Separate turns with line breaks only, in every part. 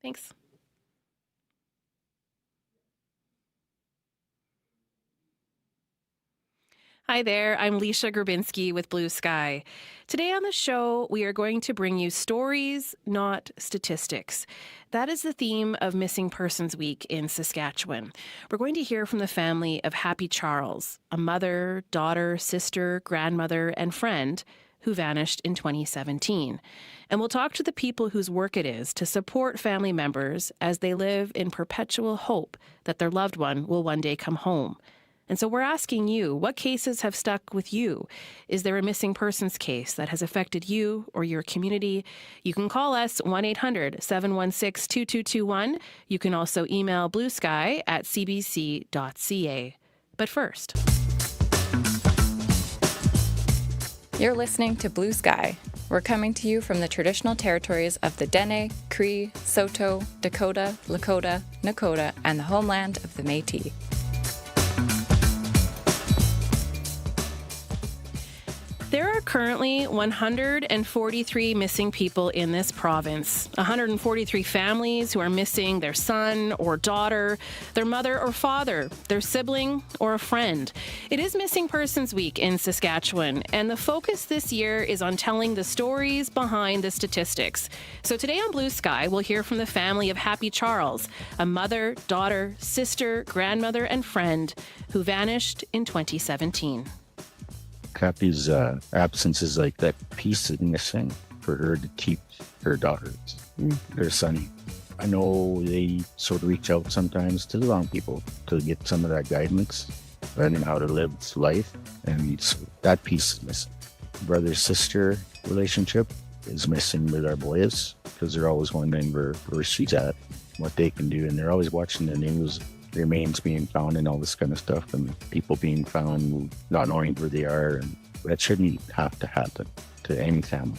Thanks. Hi there, I'm Leisha Grabinski with Blue Sky. Today on the show, we are going to bring you stories, not statistics. That is the theme of Missing Persons Week in Saskatchewan. We're going to hear from the family of Happy Charles, a mother, daughter, sister, grandmother, and friend who vanished in 2017. And we'll talk to the people whose work it is to support family members as they live in perpetual hope that their loved one will one day come home. And so we're asking you, what cases have stuck with you? Is there a missing persons case that has affected you or your community? You can call us 1-800-716-2221. You can also email bluesky@cbc.ca. But first,
you're listening to Blue Sky. We're coming to you from the traditional territories of the Dene, Cree, Saulteaux, Dakota, Lakota, Nakota, and the homeland of the Métis.
There are currently 143 missing people in this province, 143 families who are missing their son or daughter, their mother or father, their sibling or a friend. It is Missing Persons Week in Saskatchewan, and the focus this year is on telling the stories behind the statistics. So today on Blue Sky, we'll hear from the family of Happy Charles, a mother, daughter, sister, grandmother, and friend who vanished in 2017.
Happy's absence is like that piece is missing for her to keep her daughters, their son. I know they sort of reach out sometimes to the wrong people to get some of that guidance on how to live life, and so that piece is missing. Brother-sister relationship is missing with our boys because they're always wondering where she's at, what they can do, and they're always watching the news. Remains being found and all this kind of stuff, and people being found not knowing where they are, and that shouldn't have to happen to any family.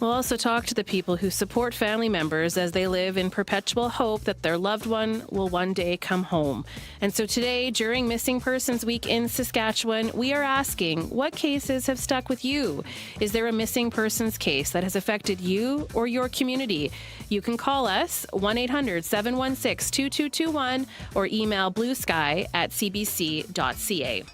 We'll also talk to the people who support family members as they live in perpetual hope that their loved one will one day come home. And so today, during Missing Persons Week in Saskatchewan, we are asking, what cases have stuck with you? Is there a missing persons case that has affected you or your community? You can call us 1-800-716-2221 or email bluesky@cbc.ca.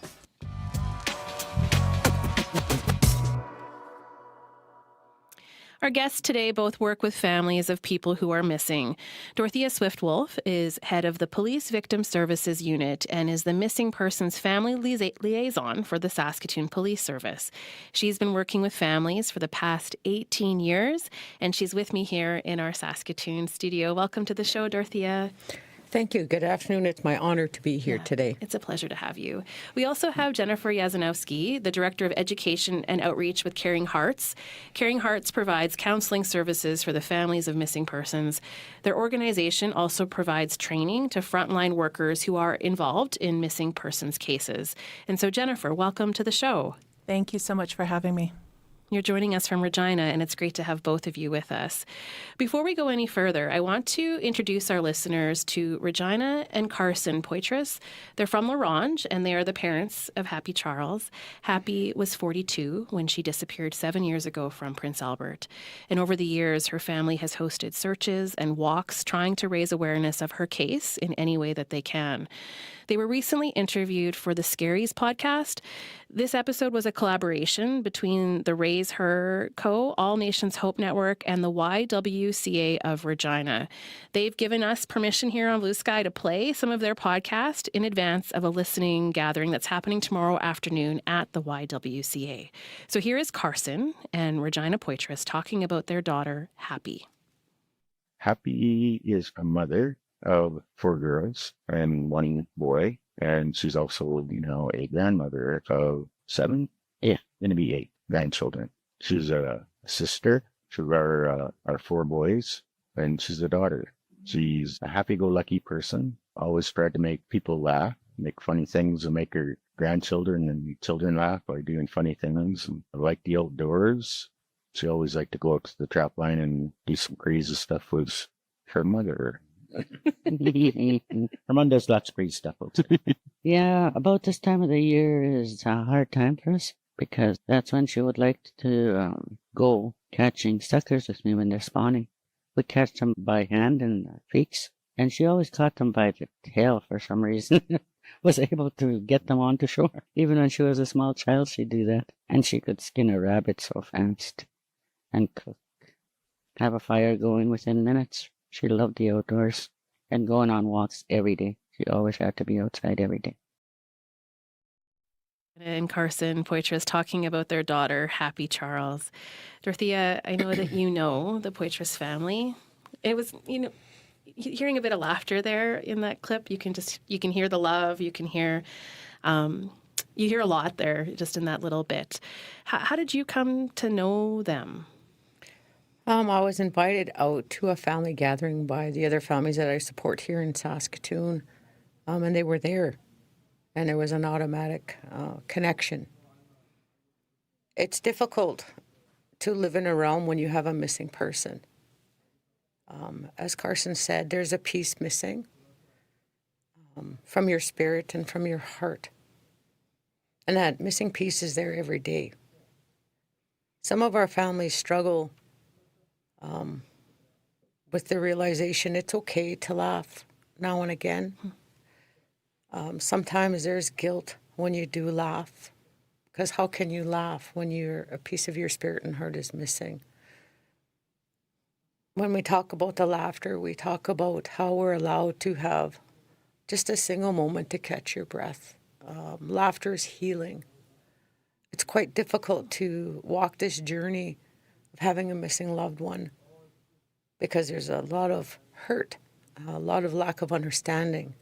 Our guests today both work with families of people who are missing. Dorothea Swiftwolf is head of the Police Victim Services Unit and is the Missing Persons Family Liaison for the Saskatoon Police Service. She's been working with families for the past 18 years, and she's with me here in our Saskatoon studio. Welcome to the show, Dorothea.
Thank you. Good afternoon. It's my honor to be here today.
It's a pleasure to have you. We also have Jennifer Yazanowski, the Director of Education and Outreach with Caring Hearts. Caring Hearts provides counseling services for the families of missing persons. Their organization also provides training to frontline workers who are involved in missing persons cases. And so, Jennifer, welcome to the show.
Thank you so much for having me.
You're joining us from Regina, and it's great to have both of you with us. Before we go any further, I want to introduce our listeners to Regina and Carson Poitras. They're from La Ronge, and they are the parents of Happy Charles. Happy was 42 when she disappeared 7 years ago from Prince Albert. And over the years, her family has hosted searches and walks trying to raise awareness of her case in any way that they can. They were recently interviewed for the Scaries podcast. This episode was a collaboration between the Raise Her Co., All Nations Hope Network, and the YWCA of Regina. They've given us permission here on Blue Sky to play some of their podcast in advance of a listening gathering that's happening tomorrow afternoon at the YWCA. So here is Carson and Regina Poitras talking about their daughter, Happy.
Happy is a mother of 4 girls and 1 boy, and she's also, a grandmother of 7, gonna be 8 grandchildren. She's a sister to our 4 boys, and she's a daughter. She's a happy-go-lucky person, always tried to make people laugh, make funny things and make her grandchildren and children laugh by doing funny things. And I like the outdoors. She always liked to go up to the trap line and do some crazy stuff with her mother. Her mom does lots of crazy stuff.
Yeah, about this time of the year is a hard time for us because that's when she would like to go catching suckers with me when they're spawning. would catch them by hand in the creeks, and she always caught them by the tail for some reason. Was able to get them onto shore. Even when she was a small child, she'd do that. And she could skin a rabbit so fast and cook, have a fire going within minutes. She loved the outdoors and going on walks every day. She always had to be outside every day.
And Carson Poitras talking about their daughter, Happy Charles. Dorothea, I know that you know the Poitras family. It was, hearing a bit of laughter there in that clip. You can hear the love. You can hear, you hear a lot there just in that little bit. How did you come to know them?
I was invited out to a family gathering by the other families that I support here in Saskatoon, and they were there, and there was an automatic connection. It's difficult to live in a realm when you have a missing person. As Carson said, there's a piece missing from your spirit and from your heart, and that missing piece is there every day. Some of our families struggle with the realization it's okay to laugh now and again. Sometimes there's guilt when you do laugh, because how can you laugh when a piece of your spirit and heart is missing? When we talk about the laughter, we talk about how we're allowed to have just a single moment to catch your breath. Laughter is healing. It's quite difficult to walk this journey of having a missing loved one, because there's a lot of hurt, a lot of lack of understanding.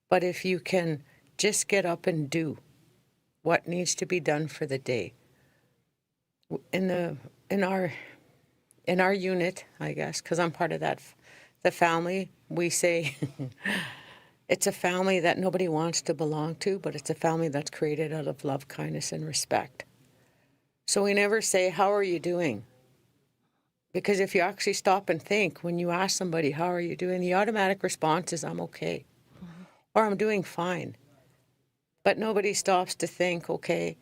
But if you can just get up and do what needs to be done for the day, in our unit, I guess, because I'm part of the family, we say it's a family that nobody wants to belong to, but it's a family that's created out of love, kindness, and respect. So we never say, "How are you doing?" Because if you actually stop and think, when you ask somebody, "How are you doing?" the automatic response is, "I'm okay," or "I'm doing fine." But nobody stops to think, okay,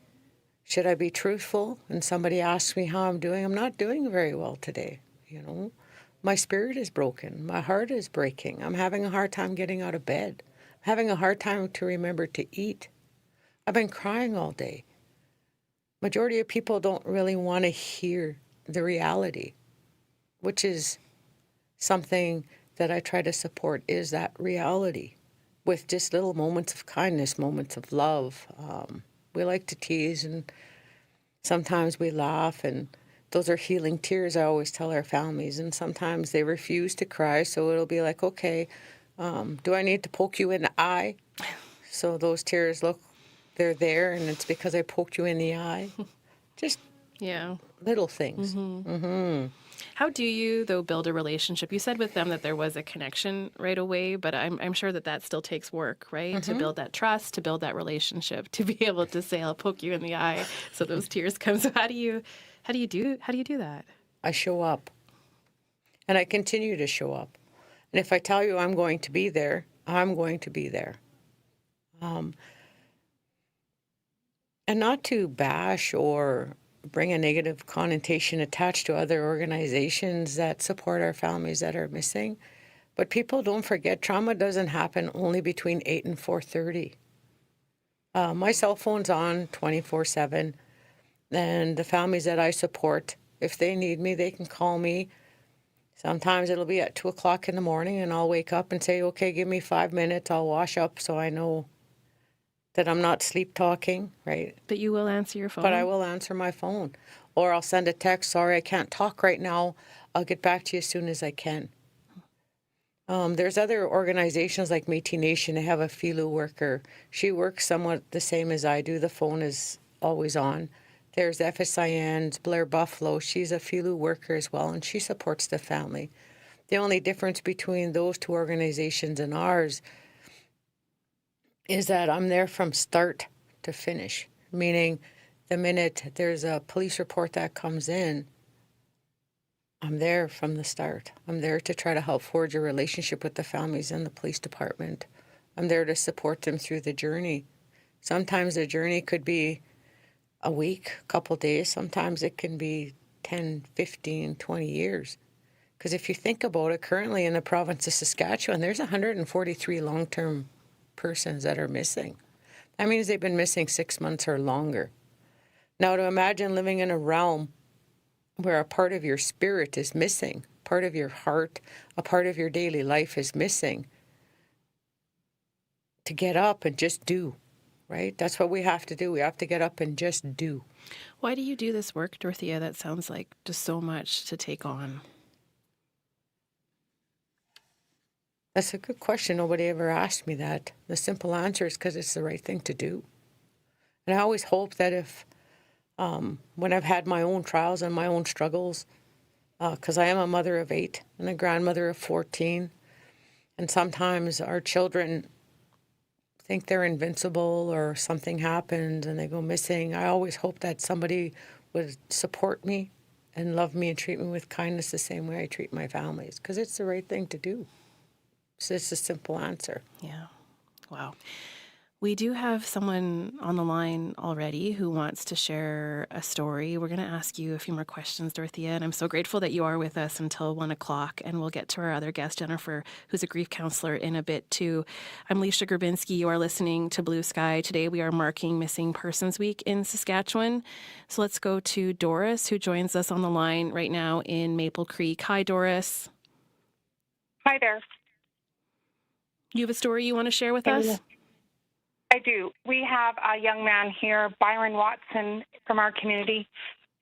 should I be truthful? And somebody asks me how I'm doing. I'm not doing very well today. My spirit is broken. My heart is breaking. I'm having a hard time getting out of bed. I'm having a hard time to remember to eat. I've been crying all day. Majority of people don't really want to hear the reality, which is something that I try to support, is that reality with just little moments of kindness, moments of love. We like to tease, and sometimes we laugh, and those are healing tears, I always tell our families. And sometimes they refuse to cry, so it'll be like, okay, do I need to poke you in the eye? So those tears, look, they're there, and it's because I poked you in the eye. Just little things.
How do you, though, build a relationship? You said with them that there was a connection right away, but I'm sure that still takes work, right? To build that trust, to build that relationship, to be able to say, "I'll poke you in the eye," so those tears come. So how do you do that?
I show up, and I continue to show up. And if I tell you I'm going to be there, I'm going to be there. And not to bash or bring a negative connotation attached to other organizations that support our families that are missing. But people don't forget, trauma doesn't happen only between 8 and 4:30. My cell phone's on 24/7, and the families that I support, if they need me, they can call me. Sometimes it'll be at 2 o'clock in the morning, and I'll wake up and say, okay, give me 5 minutes, I'll wash up so I know that I'm not sleep talking, right?
But you will answer your phone?
But I will answer my phone. Or I'll send a text, sorry, I can't talk right now. I'll get back to you as soon as I can. There's other organizations like Métis Nation. They have a FILU worker. She works somewhat the same as I do. The phone is always on. There's FSIN's Blair Buffalo. She's a FILU worker as well, and she supports the family. The only difference between those two organizations and ours is that I'm there from start to finish, meaning the minute there's a police report that comes in, I'm there from the start. I'm there to try to help forge a relationship with the families and the police department. I'm there to support them through the journey. Sometimes the journey could be a week, a couple days. Sometimes it can be 10, 15, 20 years. Because if you think about it, currently in the province of Saskatchewan, there's 143 long-term persons that are missing. That means they've been missing 6 months or longer. Now, to imagine living in a realm where a part of your spirit is missing, part of your heart, a part of your daily life is missing, to get up and just do, right? That's what we have to do. We have to get up and just do.
Why do you do this work, Dorothea? That sounds like just so much to take on.
That's a good question. Nobody ever asked me that. The simple answer is because it's the right thing to do. And I always hope that if, when I've had my own trials and my own struggles, because I am a mother of 8 and a grandmother of 14, and sometimes our children think they're invincible or something happens and they go missing, I always hope that somebody would support me and love me and treat me with kindness the same way I treat my families, because it's the right thing to do. So it's a simple answer.
Yeah. Wow. We do have someone on the line already who wants to share a story. We're going to ask you a few more questions, Dorothea, and I'm so grateful that you are with us until 1 o'clock, and we'll get to our other guest, Jennifer, who's a grief counselor, in a bit too. I'm Leisha Grabinski. You are listening to Blue Sky. Today we are marking Missing Persons Week in Saskatchewan. So let's go to Doris, who joins us on the line right now in Maple Creek. Hi, Doris.
Hi there.
You have a story you want to share with us?
I do. We have a young man here, Byron Watson, from our community,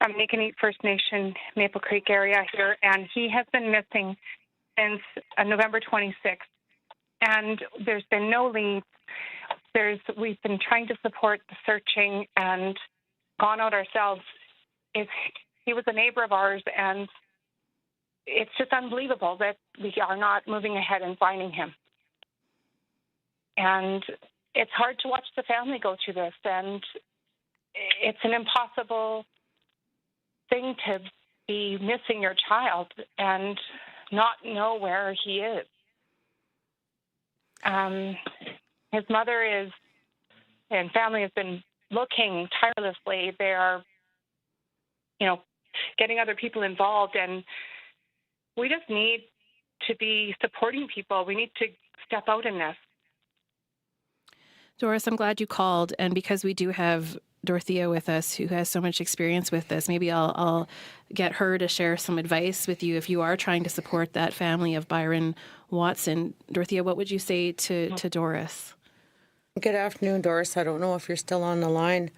from Nicanite First Nation, Maple Creek area here, and he has been missing since November 26th. And there's been no leads. We've been trying to support the searching and gone out ourselves. He was a neighbor of ours, and it's just unbelievable that we are not moving ahead and finding him. And it's hard to watch the family go through this, and it's an impossible thing to be missing your child and not know where he is. His mother and family has been looking tirelessly. They are, getting other people involved, and we just need to be supporting people. We need to step out in this.
Doris, I'm glad you called, and because we do have Dorothea with us, who has so much experience with this, maybe I'll get her to share some advice with you if you are trying to support that family of Byron Watson. Dorothea, what would you say to Doris?
Good afternoon, Doris. I don't know if you're still on the line.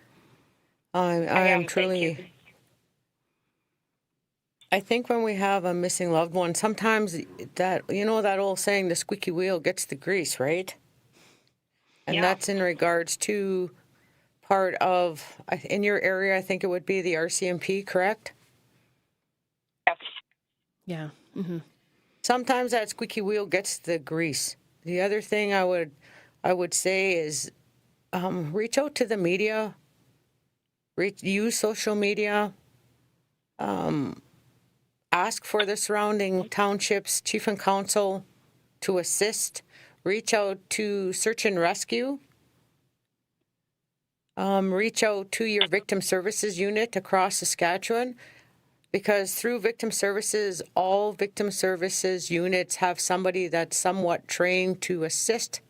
I am truly... I think when we have a missing loved one, sometimes that old saying, the squeaky wheel gets the grease, right? And that's in regards to part of, in your area, I think it would be the RCMP, correct?
Yes.
Yeah. Mm-hmm.
Sometimes that squeaky wheel gets the grease. The other thing I would say is reach out to the media, use social media, ask for the surrounding townships, chief and council to assist. Reach out to search and rescue. Reach out to your victim services unit across Saskatchewan, because through victim services, all victim services units have somebody that's somewhat trained to assist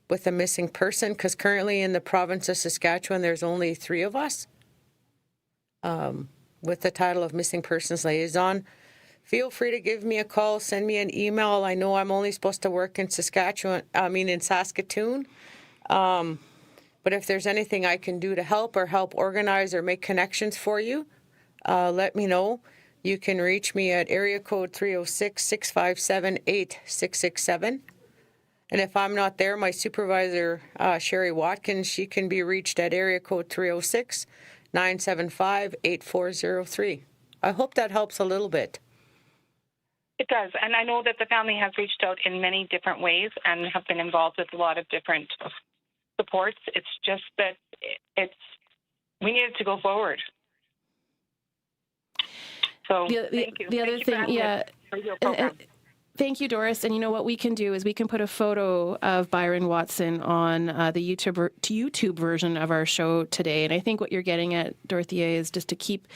with a missing person, because currently in the province of Saskatchewan, there's only 3 of us with the title of Missing Persons Liaison. Feel free to give me a call, send me an email. I know I'm only supposed to work in Saskatoon. But if there's anything I can do to help organize or make connections for you, let me know. You can reach me at area code 306-657-8667. And if I'm not there, my supervisor, Sherry Watkins, she can be reached at area code 306-975-8403. I hope that helps a little bit.
It does, and I know that the family has reached out in many different ways and have been involved with a lot of different supports. It's just that we needed to go forward. So thank you.
The other thing, yeah. Thank you, Doris. And you know what we can do is we can put a photo of Byron Watson on the YouTube version of our show today. And I think what you're getting at, Dorothea, is just to keep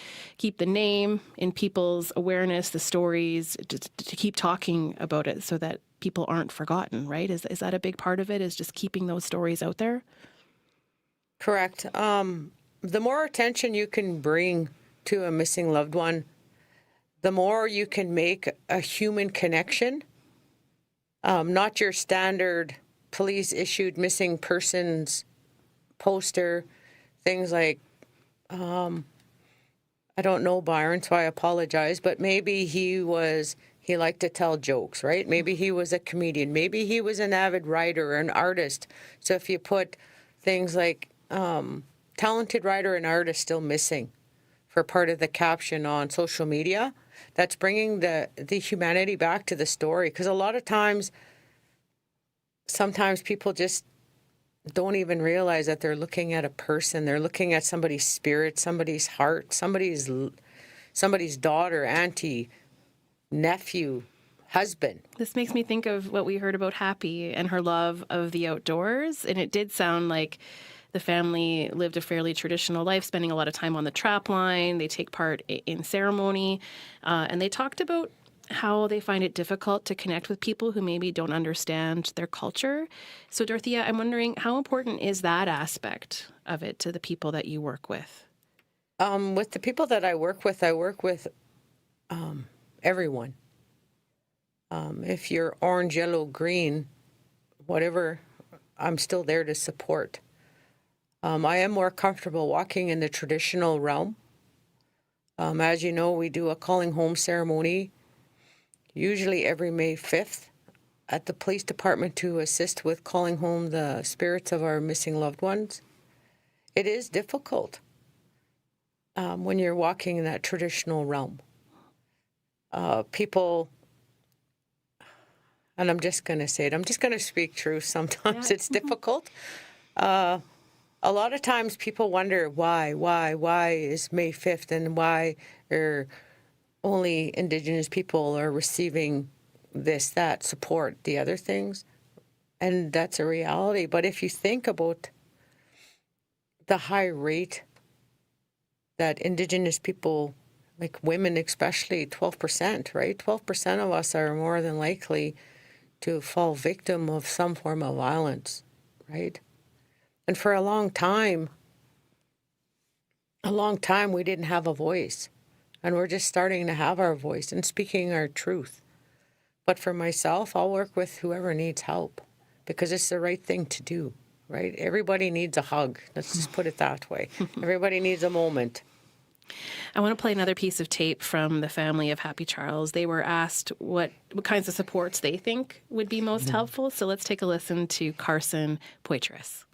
the name in people's awareness, the stories, to keep talking about it so that people aren't forgotten, right? Is that a big part of it, is just keeping those stories out there?
Correct. The more attention you can bring to a missing loved one, the more you can make a human connection, not your standard police-issued missing persons poster, things like, I don't know Byron, so I apologize, but maybe he liked to tell jokes, right? Maybe he was a comedian. Maybe he was an avid writer or an artist. So if you put things like talented writer and artist still missing for part of the caption on social media, that's bringing the humanity back to the story. Because a lot of times, sometimes people just don't even realize that they're looking at a person. They're looking at somebody's spirit, somebody's heart, somebody's daughter, auntie, nephew, husband.
This makes me think of what we heard about Happy and her love of the outdoors. And it did sound like the family lived a fairly traditional life, spending a lot of time on the trap line. They take part in ceremony. And they talked about how they find it difficult to connect with people who maybe don't understand their culture. So, Dorothea, I'm wondering, how important is that aspect of it to the people that you work with?
With the people that I work with everyone. If you're orange, yellow, green, whatever, I'm still there to support. I am more comfortable walking in the traditional realm. As you know, we do a calling home ceremony, usually every May 5th, at the police department to assist with calling home the spirits of our missing loved ones. It is difficult when you're walking in that traditional realm. People, and I'm just going to say it, I'm just going to speak truth. Sometimes it's difficult. A lot of times people wonder why is May 5th and why are only Indigenous people are receiving this, that, support, the other things. And that's a reality. But if you think about the high rate that Indigenous people, like women especially, 12%, right? 12% of us are more than likely to fall victim of some form of violence, right? And for a long time, we didn't have a voice. And we're just starting to have our voice and speaking our truth. But for myself, I'll work with whoever needs help because it's the right thing to do, right? Everybody needs a hug. Let's just put it that way. Everybody needs a moment.
I want to play another piece of tape from the family of Happy Charles. They were asked what kinds of supports they think would be most helpful. So let's take a listen to Carson Poitras.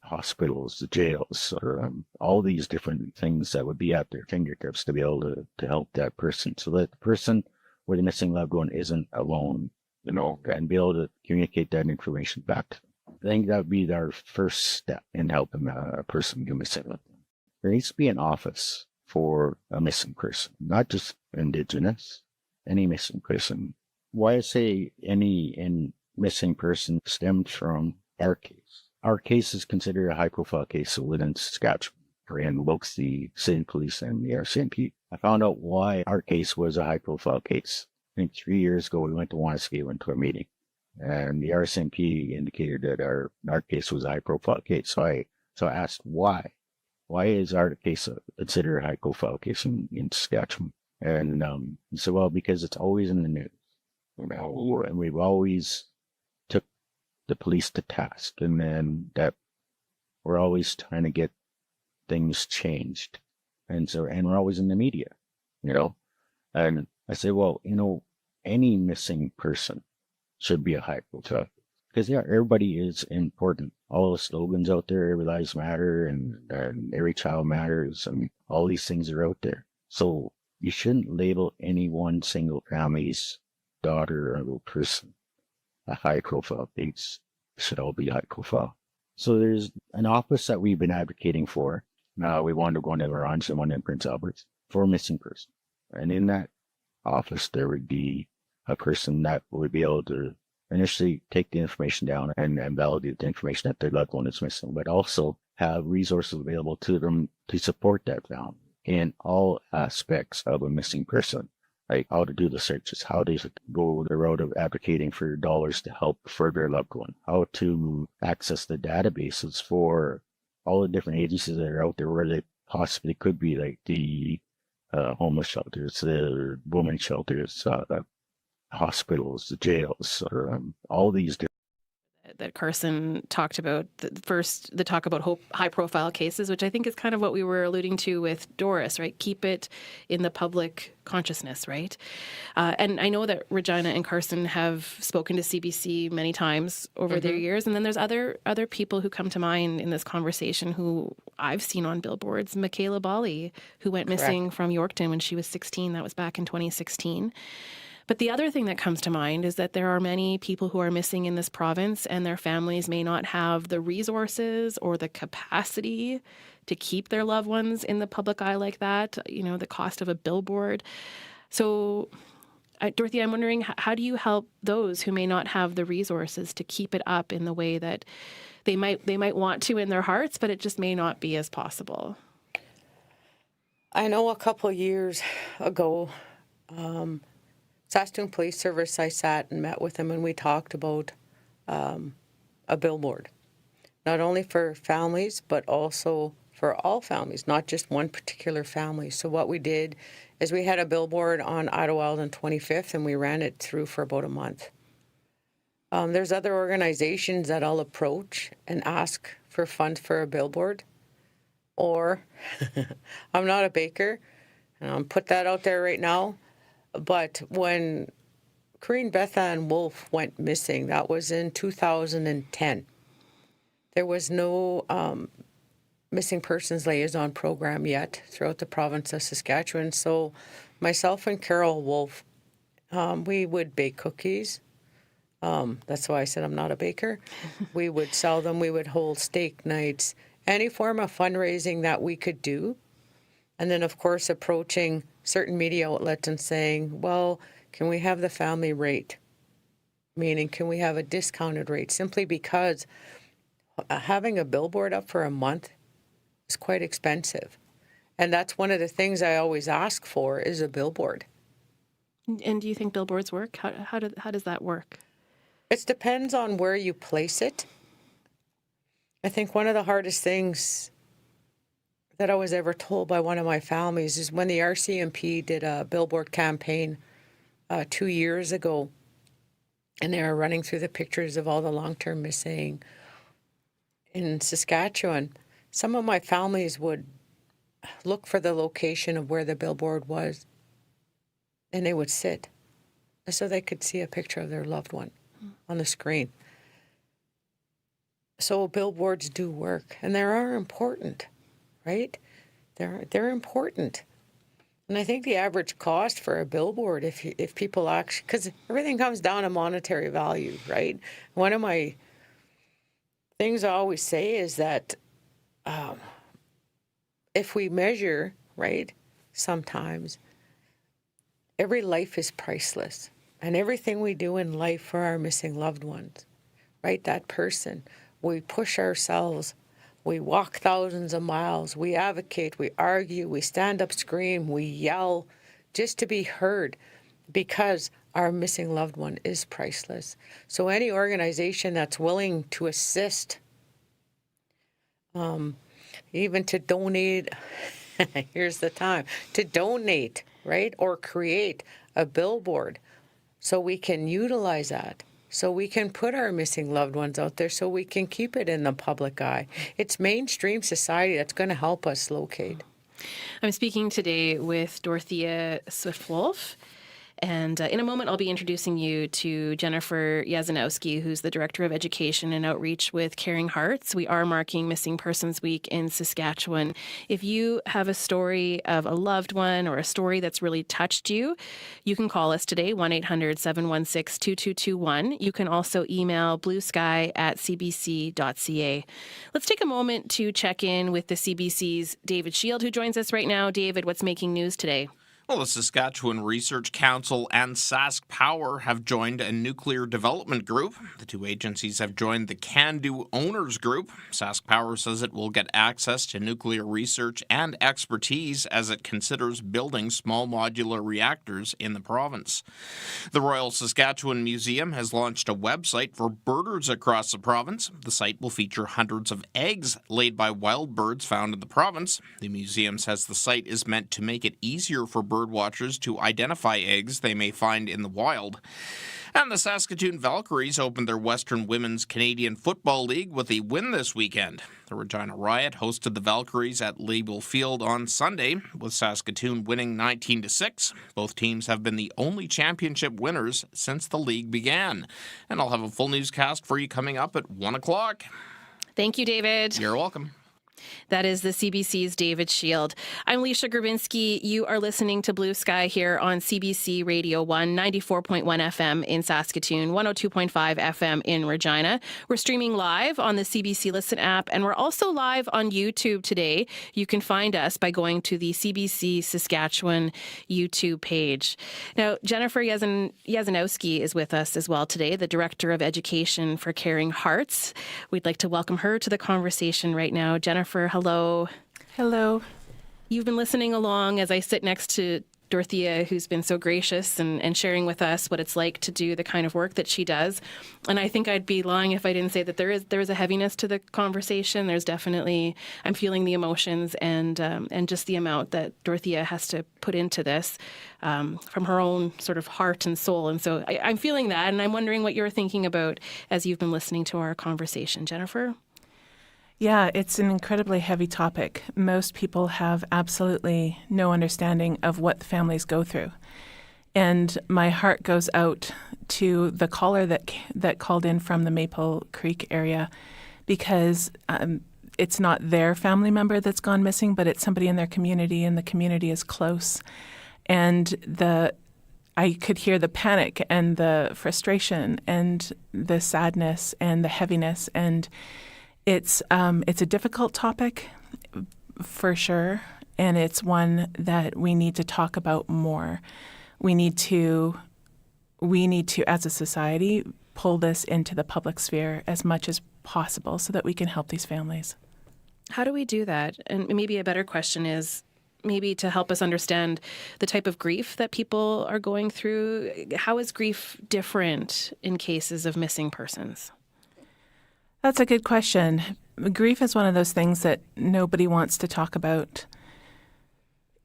Hospitals, the jails, or all these different things that would be at their fingertips to be able to help that person so that the person or the missing loved one isn't alone, and be able to communicate that information back to them. I think that would be our first step in helping a person go missing. There needs to be an office for a missing person, not just Indigenous, any missing person. Why I say any missing person stems from our case. Our case is considered a high-profile case within Saskatchewan, and both the city police and the RCMP. I found out why our case was a high-profile case. I think 3 years ago, we went to Wanuskewin to a meeting, and the RCMP indicated that our case was a high-profile case. So I asked why. Why is our case considered a high-profile case in Saskatchewan? And he said, well, because it's always in the news. And we've always took the police to task, and then that we're always trying to get things changed, and we're always in the media, and I say, well, any missing person should be a high profile because everybody is important. All the slogans out there, every lives matter, and every child matters, and all these things are out there. So you shouldn't label any one single family's daughter or little person a high profile case. It should all be high profile. So there's an office that we've been advocating for. We wanted to go into Orange and one in Prince Albert's for a missing person. And in that office, there would be a person that would be able to initially take the information down and validate the information that their loved one is missing, but also have resources available to them to support that family in all aspects of a missing person, like how to do the searches, how to go the road of advocating for dollars to help for their loved one, how to access the databases for all the different agencies that are out there where they possibly could be, like the homeless shelters, the women's shelters, the hospitals, the jails, or all these different.
That Carson talked about, the talk about high profile cases, which I think is kind of what we were alluding to with Doris, right? Keep it in the public consciousness, right? And I know that Regina and Carson have spoken to CBC many times over their years. And then there's other people who come to mind in this conversation who I've seen on billboards. Michaela Bali, who went missing from Yorkton when she was 16. That was back in 2016. But the other thing that comes to mind is that there are many people who are missing in this province, and their families may not have the resources or the capacity to keep their loved ones in the public eye like that, the cost of a billboard. So, Dorothy, I'm wondering, how do you help those who may not have the resources to keep it up in the way that they might want to in their hearts, but it just may not be as possible?
I know a couple of years ago, Saskatchewan Police Service, I sat and met with them, and we talked about a billboard, not only for families, but also for all families, not just one particular family. So what we did is we had a billboard on Ottawa and 25th, and we ran it through for about a month. There's other organizations that I'll approach and ask for funds for a billboard, or I'm not a baker, and I'll put that out there right now. But when Corinne Bethan Wolf went missing, that was in 2010. There was no missing persons liaison program yet throughout the province of Saskatchewan. So myself and Carol Wolf, we would bake cookies. That's why I said I'm not a baker. We would sell them. We would hold steak nights, any form of fundraising that we could do. And then, of course, approaching certain media outlets and saying, well, can we have the family rate? Meaning, can we have a discounted rate? Simply because having a billboard up for a month is quite expensive. And that's one of the things I always ask for is a billboard.
And do you think billboards work? How does that work?
It depends on where you place it. I think one of the hardest things that I was ever told by one of my families is when the RCMP did a billboard campaign 2 years ago, and they were running through the pictures of all the long-term missing in Saskatchewan. Some of my families would look for the location of where the billboard was, and they would sit so they could see a picture of their loved one on the screen. So billboards do work, and they are important. Right? They're important. And I think the average cost for a billboard, if people actually, because everything comes down to monetary value, right? One of my things I always say is that if we measure, right, sometimes every life is priceless. And everything we do in life for our missing loved ones, right, that person, we push ourselves. We walk thousands of miles, we advocate, we argue, we stand up, scream, we yell just to be heard because our missing loved one is priceless. So any organization that's willing to assist, even to donate, here's the time, to donate, right, or create a billboard so we can utilize that. So we can put our missing loved ones out there so we can keep it in the public eye. It's mainstream society that's going to help us locate.
I'm speaking today with Dorothea Swift-Wolf. And in a moment, I'll be introducing you to Jennifer Yazanowski, who's the Director of Education and Outreach with Caring Hearts. We are marking Missing Persons Week in Saskatchewan. If you have a story of a loved one or a story that's really touched you, you can call us today, 1-800-716-2221. You can also email bluesky@cbc.ca. Let's take a moment to check in with the CBC's David Shield, who joins us right now. David, what's making news today?
Well, the Saskatchewan Research Council and Sask Power have joined a nuclear development group. The two agencies have joined the Can Do Owners Group. Sask Power says it will get access to nuclear research and expertise as it considers building small modular reactors in the province. The Royal Saskatchewan Museum has launched a website for birders across the province. The site will feature hundreds of eggs laid by wild birds found in the province. The museum says the site is meant to make it easier for bird watchers to identify eggs they may find in the wild. And the Saskatoon Valkyries opened their Western Women's Canadian Football League with a win this weekend. The Regina Riot hosted the Valkyries at Label Field on Sunday, with Saskatoon winning 19-6. Both teams have been the only championship winners since the league began. And I'll have a full newscast for you coming up at 1 o'clock.
Thank you, David.
You're welcome.
That is the CBC's David Shield. I'm Leisha Grabinski. You are listening to Blue Sky here on CBC Radio 1, 94.1 FM in Saskatoon, 102.5 FM in Regina. We're streaming live on the CBC Listen app, and we're also live on YouTube today. You can find us by going to the CBC Saskatchewan YouTube page. Now, Jennifer Yazanowski is with us as well today, the Director of Education for Caring Hearts. We'd like to welcome her to the conversation right now. Jennifer, hello.
Hello.
You've been listening along as I sit next to Dorothea, who's been so gracious and sharing with us what it's like to do the kind of work that she does. And I think I'd be lying if I didn't say that there is a heaviness to the conversation. There's definitely, I'm feeling the emotions and just the amount that Dorothea has to put into this from her own sort of heart and soul. And so I'm feeling that, and I'm wondering what you're thinking about as you've been listening to our conversation. Jennifer?
Yeah, it's an incredibly heavy topic. Most people have absolutely no understanding of what the families go through. And my heart goes out to the caller that called in from the Maple Creek area, because it's not their family member that's gone missing, but it's somebody in their community, and the community is close. And I could hear the panic and the frustration and the sadness and the heaviness, and it's a difficult topic for sure, and it's one that we need to talk about more. We need to, as a society, pull this into the public sphere as much as possible so that we can help these families.
How do we do that? And maybe a better question is maybe to help us understand the type of grief that people are going through. How is grief different in cases of missing persons?
That's a good question. Grief is one of those things that nobody wants to talk about.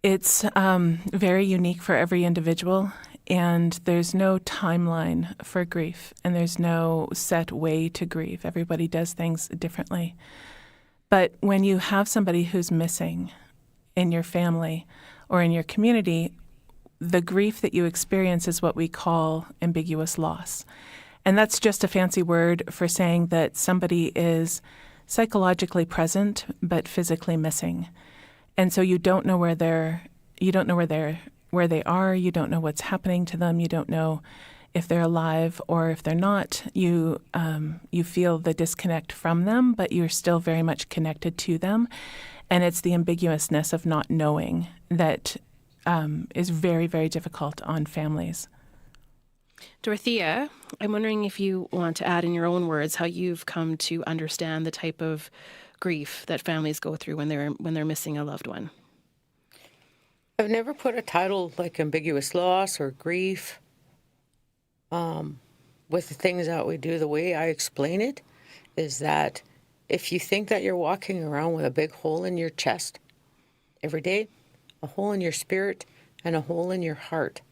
It's very unique for every individual, and there's no timeline for grief, and there's no set way to grieve. Everybody does things differently. But when you have somebody who's missing in your family or in your community, the grief that you experience is what we call ambiguous loss. And that's just a fancy word for saying that somebody is psychologically present but physically missing. And so you don't know where they are, you don't know what's happening to them, you don't know if they're alive or if they're not. You feel the disconnect from them, but you're still very much connected to them. And it's the ambiguousness of not knowing that is very, very difficult on families.
Dorothea, I'm wondering if you want to add in your own words how you've come to understand the type of grief that families go through when they're missing a loved one.
I've never put a title like ambiguous loss or grief with the things that we do. The way I explain it is that if you think that you're walking around with a big hole in your chest every day, a hole in your spirit, and a hole in your heart,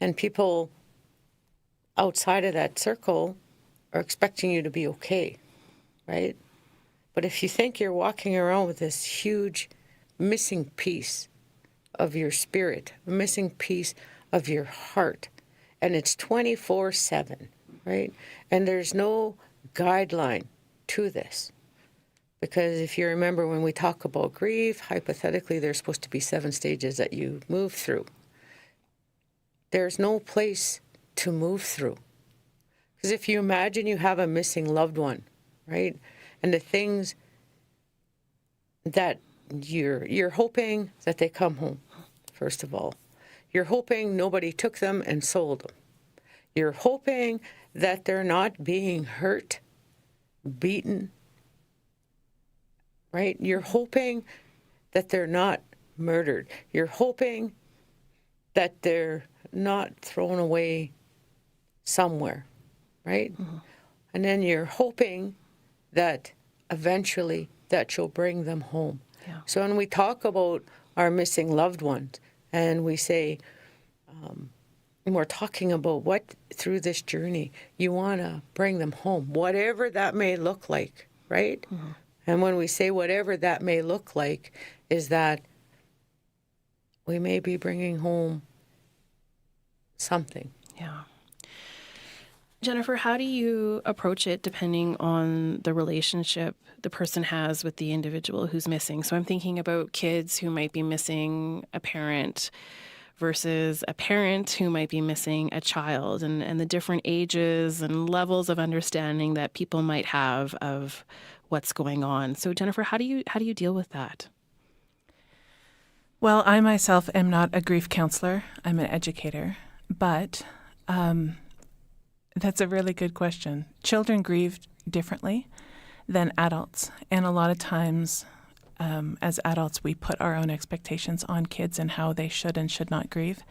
and people outside of that circle are expecting you to be okay, right? But if you think you're walking around with this huge missing piece of your spirit, a missing piece of your heart, and it's 24/7, right? And there's no guideline to this. Because if you remember when we talk about grief, hypothetically, there's supposed to be 7 stages that you move through. There's no place to move through. Because if you imagine you have a missing loved one, right? And the things that you're hoping that they come home first of all. You're hoping nobody took them and sold them. You're hoping that they're not being hurt, beaten, right? You're hoping that they're not murdered. You're hoping that they're not thrown away somewhere, right? Mm-hmm. And then you're hoping that eventually that you'll bring them home. Yeah. So when we talk about our missing loved ones and we say, and we're talking about what through this journey you want to bring them home, whatever that may look like, right? Mm-hmm. And when we say whatever that may look like, is that we may be bringing home something.
Yeah. Jennifer, how do you approach it depending on the relationship the person has with the individual who's missing? So I'm thinking about kids who might be missing a parent versus a parent who might be missing a child, and the different ages and levels of understanding that people might have of what's going on. So Jennifer, how do you deal with that?
Well, I myself am not a grief counselor. I'm an educator, but that's a really good question. Children grieve differently than adults, and a lot of times as adults, we put our own expectations on kids and how they should and should not grieve.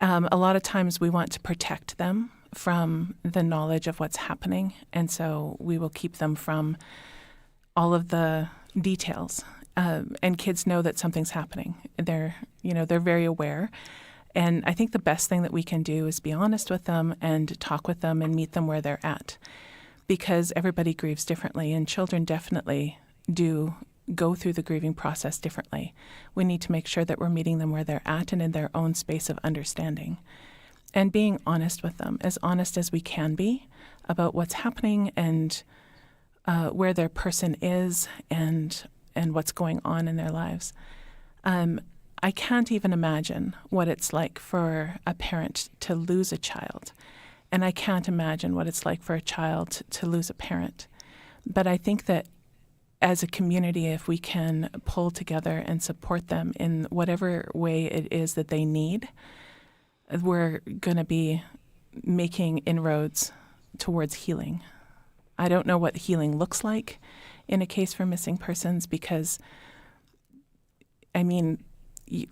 A lot of times we want to protect them from the knowledge of what's happening, and so we will keep them from all of the details. And kids know that something's happening. They're very aware. And I think the best thing that we can do is be honest with them and talk with them and meet them where they're at, because everybody grieves differently, and children definitely do go through the grieving process differently. We need to make sure that we're meeting them where they're at and in their own space of understanding, and being honest with them, as honest as we can be about what's happening and where their person is and what's going on in their lives. I can't even imagine what it's like for a parent to lose a child, and I can't imagine what it's like for a child to lose a parent. But I think that as a community, if we can pull together and support them in whatever way it is that they need, we're going to be making inroads towards healing. I don't know what healing looks like in a case for missing persons, because, I mean,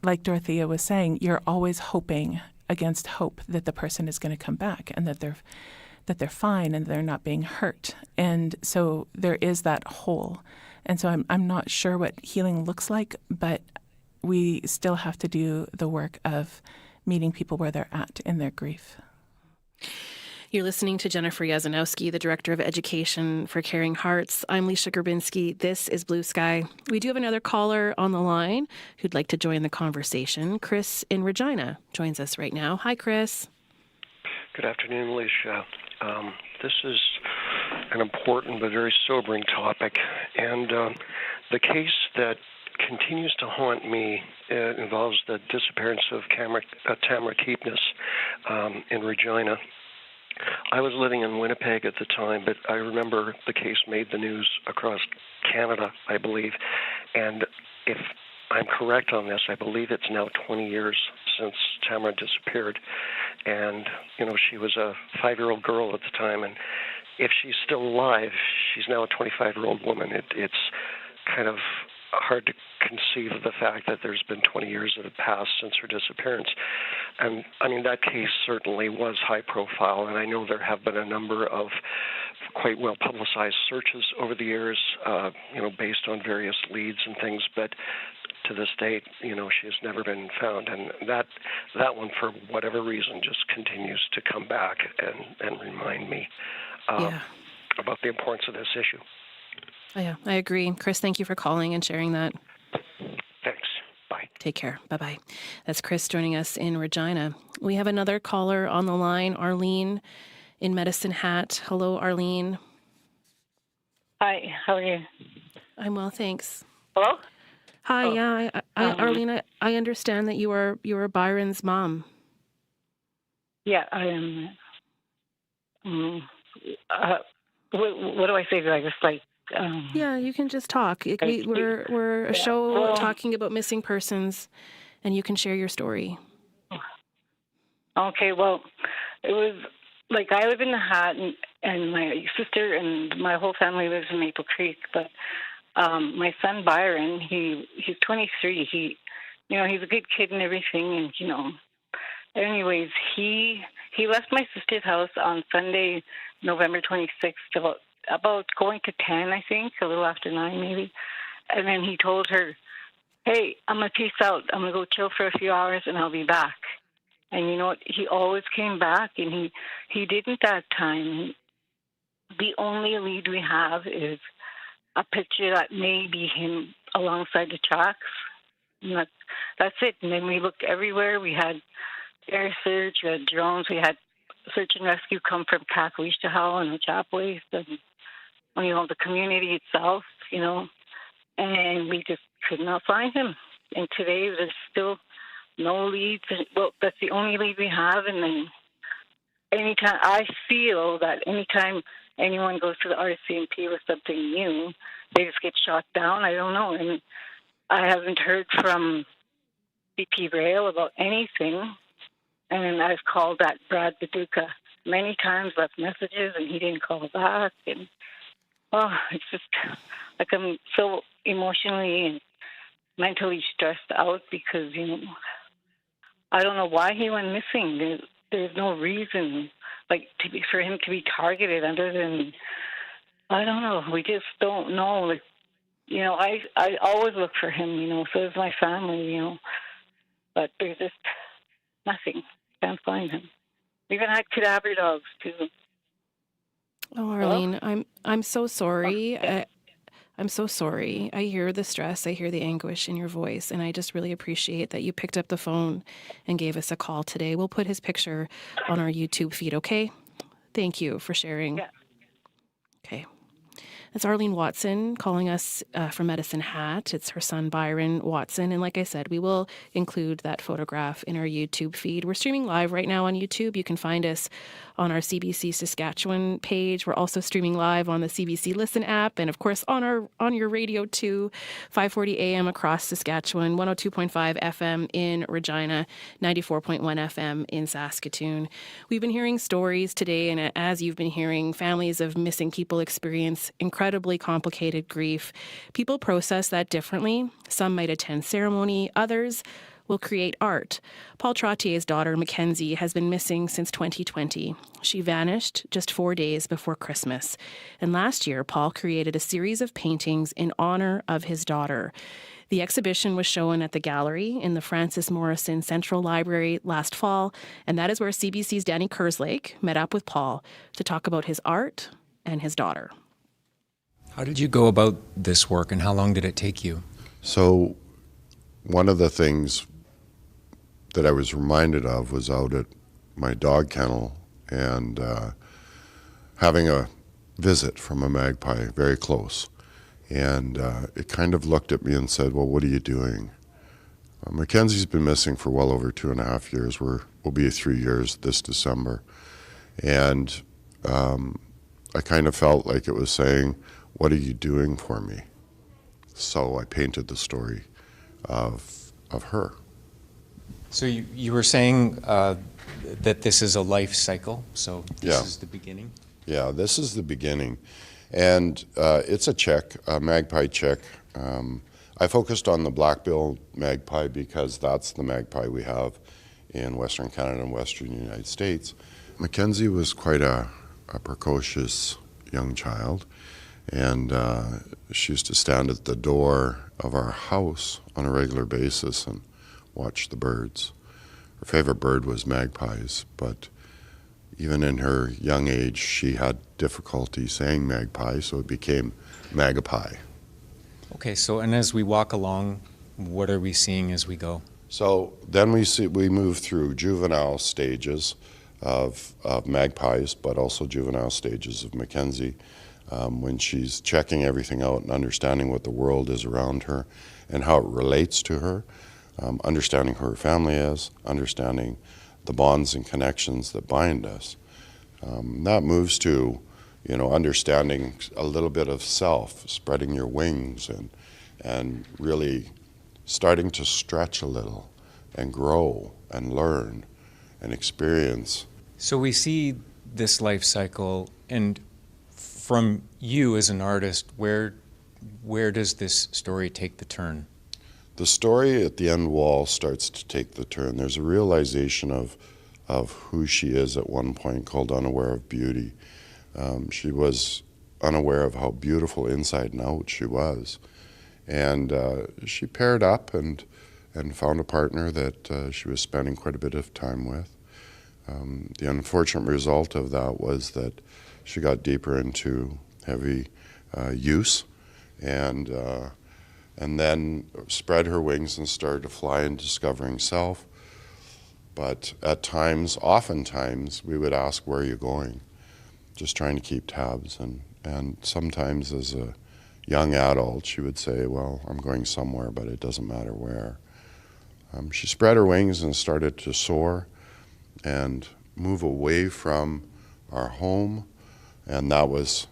like Dorothea was saying, you're always hoping against hope that the person is going to come back and that they're fine and they're not being hurt. And so there is that hole. And so I'm not sure what healing looks like, but we still have to do the work of meeting people where they're at in their grief.
You're listening to Jennifer Yazanowski, the Director of Education for Caring Hearts. I'm Leisha Gerbinski. This is Blue Sky. We do have another caller on the line who'd like to join the conversation. Chris in Regina joins us right now. Hi, Chris.
Good afternoon, Leisha. This is an important but very sobering topic, and the case that continues to haunt me involves the disappearance of Tamara Keepness in Regina. I was living in Winnipeg at the time, but I remember the case made the news across Canada, I believe, and if I'm correct on this, I believe it's now 20 years since Tamara disappeared, and she was a 5-year-old girl at the time, and if she's still alive, she's now a 25-year-old woman. It's kind of hard to conceive of the fact that there's been 20 years that have passed since her disappearance. And I mean, that case certainly was high profile, and I know there have been a number of quite well publicized searches over the years, based on various leads and things, but to this date, she has never been found. And that one, for whatever reason, just continues to come back and remind me about the importance of this issue.
Yeah, I agree. Chris, thank you for calling and sharing that.
Thanks. Bye.
Take care. Bye-bye. That's Chris joining us in Regina. We have another caller on the line, Arlene in Medicine Hat. Hello, Arlene.
Hi, how are you?
I'm well, thanks.
Hello?
Hi, Arlene, I understand that you are Byron's mom.
Yeah, I am. What do I say? Do I just
Yeah, you can just talk. We're a show talking about missing persons and you can share your story.
Okay, well, it was like I live in the Hat, and my sister and my whole family lives in Maple Creek. But my son Byron, he's 23. He's a good kid and everything, and anyways, he left my sister's house on Sunday, November 26th, about going to 10, I think, a little after 9 maybe. And then he told her, "Hey, I'm going to peace out. I'm going to go chill for a few hours and I'll be back." And you know what? He always came back, and he didn't that time. The only lead we have is a picture that may be him alongside the tracks. And that's it. And then we looked everywhere. We had air search, we had drones, we had search and rescue come from Kakawishahal and Ochapwaist, and the community itself, and we just could not find him. And today there's still no leads. Well, that's the only lead we have. And then I feel that anytime anyone goes to the RCMP with something new, they just get shot down. I don't know. And I haven't heard from BP Rail about anything. And I've called that Brad Baduka many times, left messages, and he didn't call back. And, it's just like I'm so emotionally and mentally stressed out because, I don't know why he went missing. There's no reason, for him to be targeted other than, I don't know. We just don't know. I always look for him, so does my family, but there's just nothing. Can't find him. We even had cadaver dogs too.
Oh, Arlene, I'm so sorry. I'm so sorry. I hear the stress. I hear the anguish in your voice, and I just really appreciate that you picked up the phone and gave us a call today. We'll put his picture on our YouTube feed, okay? Thank you for sharing.
Yeah.
Okay. That's Arlene Watson calling us from Medicine Hat. It's her son, Byron Watson. And like I said, we will include that photograph in our YouTube feed. We're streaming live right now on YouTube. You can find us on our CBC Saskatchewan page. We're also streaming live on the CBC Listen app, and of course on your radio too, 540 AM across Saskatchewan, 102.5 FM in Regina, 94.1 FM in Saskatoon. We've been hearing stories today, and as you've been hearing, families of missing people experience incredibly complicated grief. People process that differently. Some might attend ceremony, others will create art. Paul Trottier's daughter, Mackenzie, has been missing since 2020. She vanished just 4 days before Christmas. And last year, Paul created a series of paintings in honor of his daughter. The exhibition was shown at the gallery in the Francis Morrison Central Library last fall, and that is where CBC's Danny Kerslake met up with Paul to talk about his art and his daughter.
How did you go about this work, and how long did it take you?
So one of the things that I was reminded of was out at my dog kennel and having a visit from a magpie very close. And it kind of looked at me and said, "Well, what are you doing?" Mackenzie's been missing for well over 2.5 years. We'll be 3 years this December. And I kind of felt like it was saying, "What are you doing for me?" So I painted the story of her.
So you were saying that this is a life cycle, so this is the beginning?
Yeah, this is the beginning. And it's a magpie chick. I focused on the black-billed magpie because that's the magpie we have in Western Canada and Western United States. Mackenzie was quite a precocious young child, and she used to stand at the door of our house on a regular basis and watch the birds. Her favorite bird was magpies, but even in her young age, she had difficulty saying magpie, so it became magpie.
Okay, so and as we walk along, what are we seeing as we go?
So then we move through juvenile stages of magpies, but also juvenile stages of Mackenzie, when she's checking everything out and understanding what the world is around her and how it relates to her, understanding who her family is, understanding the bonds and connections that bind us. That moves to, understanding a little bit of self, spreading your wings and really starting to stretch a little, and grow and learn and experience.
So we see this life cycle, and from you as an artist, where does this story take the turn?
The story at the end wall starts to take the turn. There's a realization of who she is at one point, called Unaware of Beauty. She was unaware of how beautiful inside and out she was. And she paired up and found a partner that she was spending quite a bit of time with. The unfortunate result of that was that she got deeper into heavy use and then spread her wings and started to fly in discovering self. But at times, oftentimes, we would ask, where are you going? Just trying to keep tabs. And sometimes as a young adult, she would say, well, I'm going somewhere, but it doesn't matter where. She spread her wings and started to soar and move away from our home, and that was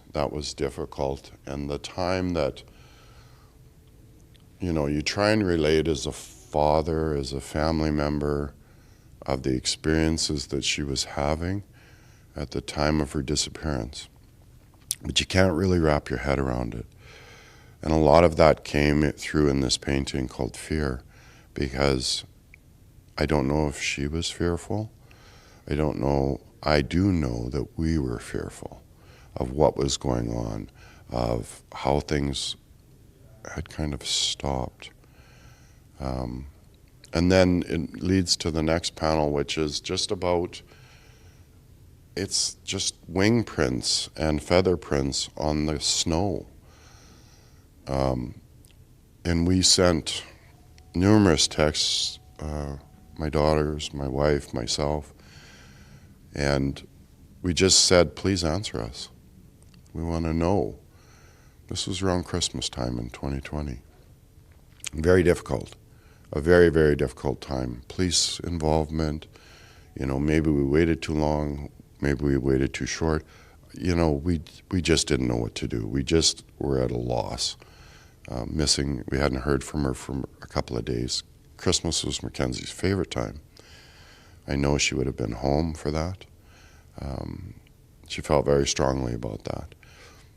difficult. And the time that, you try and relate as a father, as a family member, of the experiences that she was having at the time of her disappearance. But you can't really wrap your head around it. And a lot of that came through in this painting called Fear, because I don't know if she was fearful. I don't know. I do know that we were fearful of what was going on, of how things had kind of stopped. And then it leads to the next panel, which is just about, it's just wing prints and feather prints on the snow. And we sent numerous texts, my daughters, my wife, myself, and we just said, please answer us. We want to know. This was around Christmas time in 2020. Very difficult. A very, very difficult time. Police involvement, maybe we waited too long, maybe we waited too short. We just didn't know what to do. We just were at a loss. Missing, we hadn't heard from her for a couple of days. Christmas was Mackenzie's favorite time. I know she would have been home for that. She felt very strongly about that.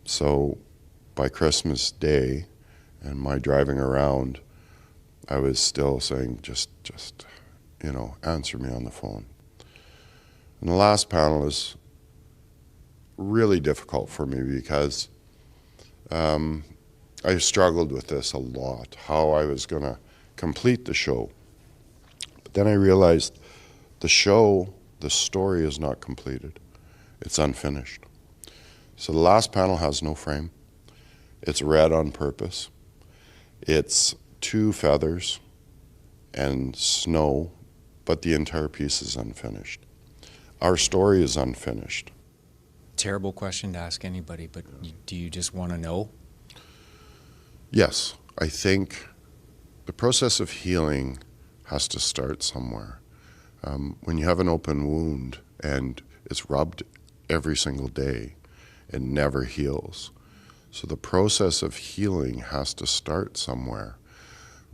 So by Christmas Day and my driving around, I was still saying, just answer me on the phone. And the last panel is really difficult for me because I struggled with this a lot, how I was going to complete the show. But then I realized the story is not completed. It's unfinished. So the last panel has no frame. It's red on purpose. It's 2 feathers and snow, but the entire piece is unfinished. Our story is unfinished.
Terrible question to ask anybody, but do you just want to know?
Yes, I think the process of healing has to start somewhere. When you have an open wound and it's rubbed every single day, it never heals. So the process of healing has to start somewhere,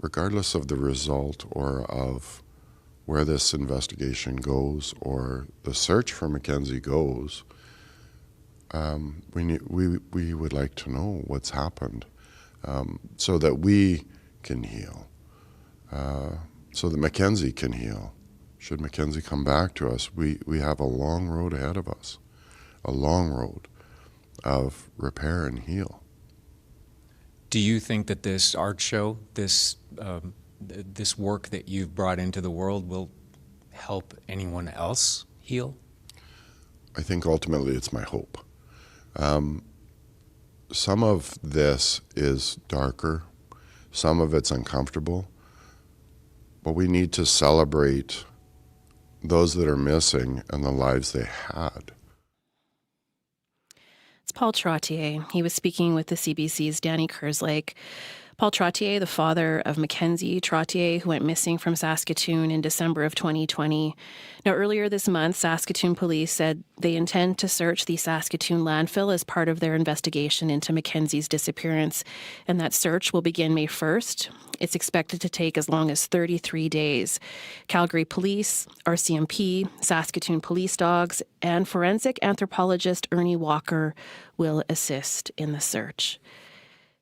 regardless of the result or of where this investigation goes or the search for Mackenzie goes. We would like to know what's happened so that we can heal, so that Mackenzie can heal. Should Mackenzie come back to us, we have a long road ahead of us, a long road of repair and heal.
Do you think that this art show, this work that you've brought into the world will help anyone else heal?
I think ultimately it's my hope. Some of this is darker, some of it's uncomfortable, but we need to celebrate those that are missing and the lives they had.
It's Paul Trottier. He was speaking with the CBC's Danny Kerslake. Paul Trottier, the father of Mackenzie Trottier, who went missing from Saskatoon in December of 2020. Now, earlier this month, Saskatoon police said they intend to search the Saskatoon landfill as part of their investigation into Mackenzie's disappearance, and that search will begin May 1st. It's expected to take as long as 33 days. Calgary Police, RCMP, Saskatoon Police Dogs, and forensic anthropologist Ernie Walker will assist in the search.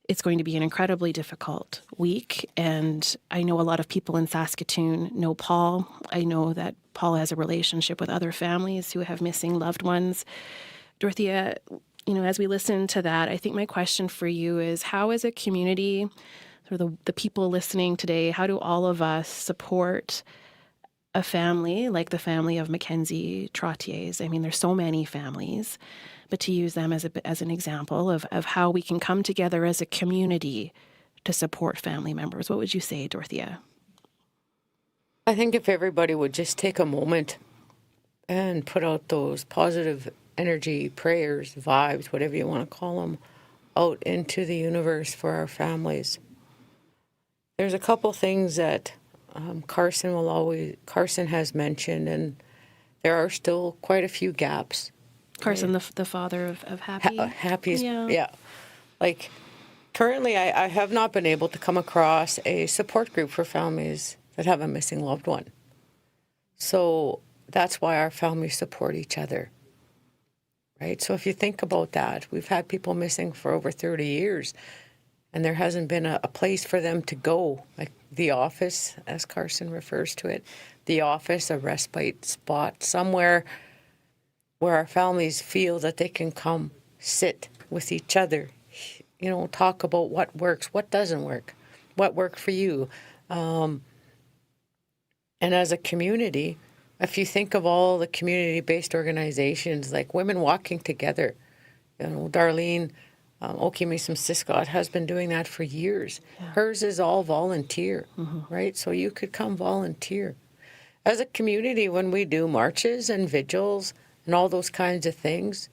It's going to be an incredibly difficult week, and I know a lot of people in Saskatoon know Paul. I know that Paul has a relationship with other families who have missing loved ones. Dorothea, as we listen to that, I think my question for you is, how as a community, or the people listening today, how do all of us support a family like the family of Mackenzie Trottiers? I mean, there's so many families, but to use them as an example of how we can come together as a community to support family members. What would you say, Dorothea?
I think if everybody would just take a moment and put out those positive energy, prayers, vibes, whatever you want to call them, out into the universe for our families. There's a couple things that Carson has mentioned, and there are still quite a few gaps.
Carson, the father of Happy?
Happy's,
yeah.
Like, currently I have not been able to come across a support group for families that have a missing loved one. So that's why our families support each other, right? So if you think about that, we've had people missing for over 30 years, and there hasn't been a place for them to go, like the office, as Carson refers to it, the office, a respite spot, somewhere where our families feel that they can come sit with each other, talk about what works, what doesn't work, what worked for you. And as a community, if you think of all the community-based organizations like Women Walking Together, Darlene Okimesum-Siskot has been doing that for years. Yeah. Hers is all volunteer, right? So you could come volunteer. As a community, when we do marches and vigils and all those kinds of things,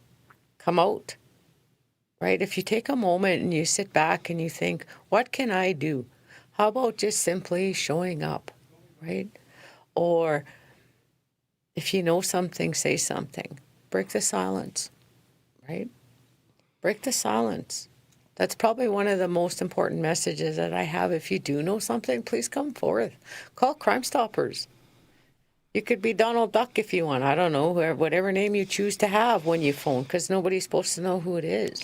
come out, right? If you take a moment and you sit back and you think, what can I do? How about just simply showing up, right? Or if you know something, say something. Break the silence, right? Break the silence. That's probably one of the most important messages that I have. If you do know something, please come forth. Call Crime Stoppers. You could be Donald Duck if you want. I don't know, whatever name you choose to have when you phone, because nobody's supposed to know who it is,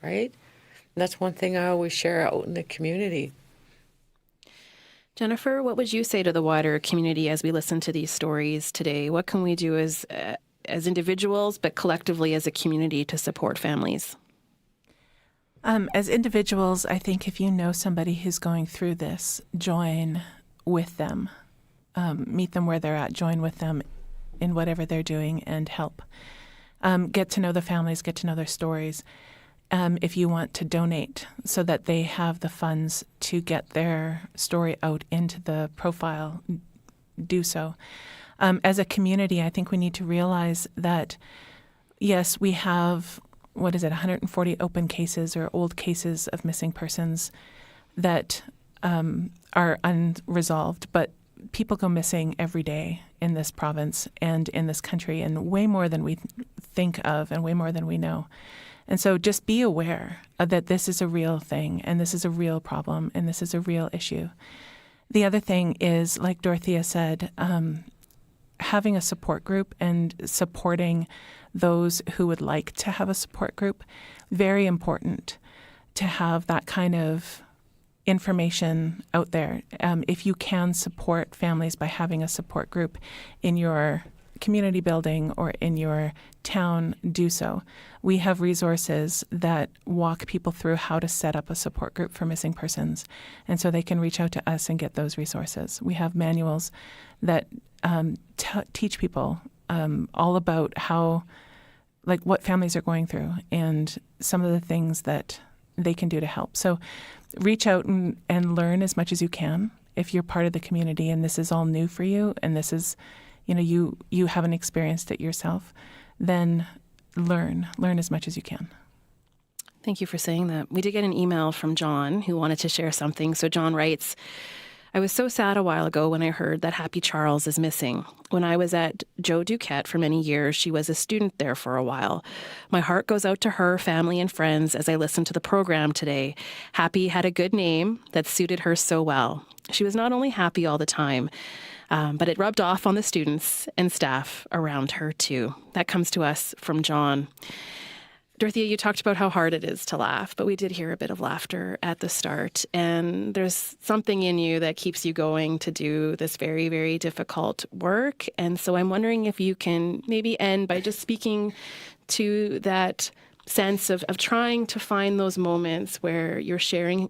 right? And that's one thing I always share out in the community.
Jennifer, what would you say to the wider community as we listen to these stories today? What can we do as individuals, but collectively as a community to support families?
As individuals, I think if you know somebody who's going through this, join with them. Meet them where they're at, join with them in whatever they're doing, and help. Get to know the families, get to know their stories. If you want to donate so that they have the funds to get their story out into the profile, do so. As a community, I think we need to realize that, yes, we have, 140 open cases or old cases of missing persons that are unresolved, but people go missing every day in this province and in this country, and way more than we think of and way more than we know. And so just be aware that this is a real thing, and this is a real problem, and this is a real issue. The other thing is, like Dorothea said, having a support group and supporting those who would like to have a support group, very important to have that kind of information out there. If you can support families by having a support group in your community building or in your town, do so. We have resources that walk people through how to set up a support group for missing persons, and so they can reach out to us and get those resources. We have manuals that teach people all about what families are going through and some of the things that they can do to help. So reach out and learn as much as you can. If you're part of the community and this is all new for you, and this is, you haven't experienced it yourself, then learn as much as you can.
Thank you for saying that. We did get an email from John who wanted to share something. So John writes, I was so sad a while ago when I heard that Happy Charles is missing. When I was at Joe Duquette for many years, she was a student there for a while. My heart goes out to her, family, and friends as I listen to the program today. Happy had a good name that suited her so well. She was not only happy all the time, but it rubbed off on the students and staff around her too. That comes to us from John. Dorothea, you talked about how hard it is to laugh, but we did hear a bit of laughter at the start. And there's something in you that keeps you going to do this very, very difficult work. And so I'm wondering if you can maybe end by just speaking to that sense of trying to find those moments where you're sharing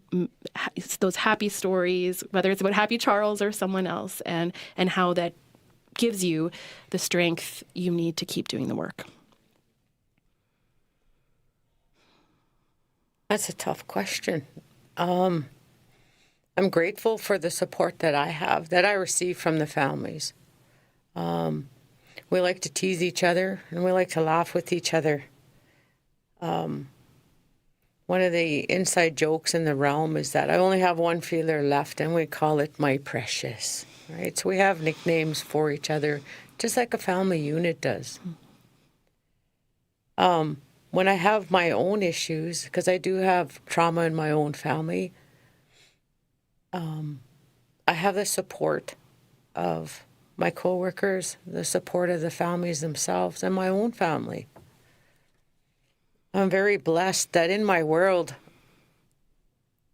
those happy stories, whether it's about Happy Charles or someone else, and how that gives you the strength you need to keep doing the work.
That's a tough question. I'm grateful for the support that I have, that I receive from the families. We like to tease each other and we like to laugh with each other. One of the inside jokes in the realm is that I only have one feeler left and we call it my precious, right? So we have nicknames for each other, just like a family unit does. When I have my own issues, because I do have trauma in my own family, I have the support of my coworkers, the support of the families themselves, and my own family. I'm very blessed that in my world,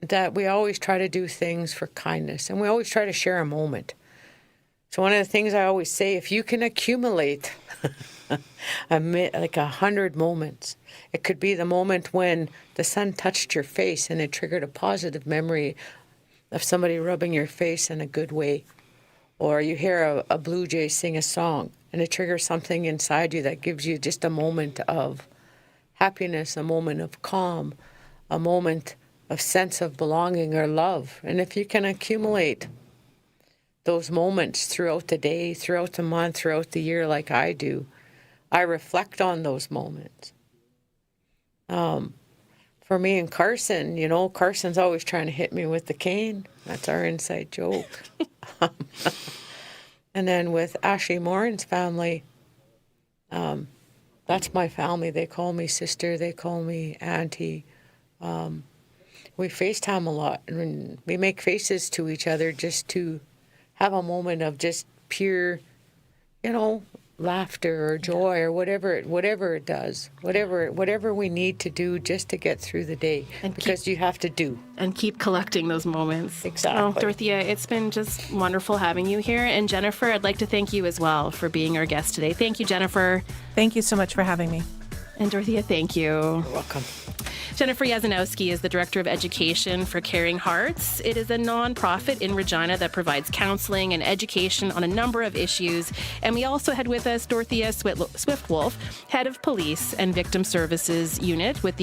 that we always try to do things for kindness, and we always try to share a moment. So one of the things I always say, if you can accumulate like 100 moments, it could be the moment when the sun touched your face and it triggered a positive memory of somebody rubbing your face in a good way. Or you hear a blue jay sing a song and it triggers something inside you that gives you just a moment of happiness, a moment of calm, a moment of sense of belonging or love. And if you can accumulate those moments throughout the day, throughout the month, throughout the year like I do, I reflect on those moments. For me and Carson, Carson's always trying to hit me with the cane. That's our inside joke. And then with Ashley Morin's family, that's my family. They call me sister. They call me auntie. We FaceTime a lot. And we make faces to each other just to have a moment of just pure, laughter or joy or whatever it does, whatever we need to do just to get through the day, and because you have to do.
And keep collecting those moments.
Exactly.
Well, Dorothea, it's been just wonderful having you here. And Jennifer, I'd like to thank you as well for being our guest today. Thank you, Jennifer.
Thank you so much for having me.
And Dorothea, thank you.
You're welcome.
Jennifer Yazanowski is the Director of Education for Caring Hearts. It is a nonprofit in Regina that provides counseling and education on a number of issues. And we also had with us Dorothea Swift-Wolf, Head of Police and Victim Services Unit with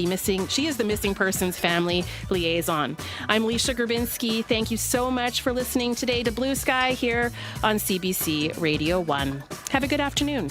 she is the Missing Persons Family Liaison. I'm Leisha Grabinski. Thank you so much for listening today to Blue Sky here on CBC Radio 1. Have a good afternoon.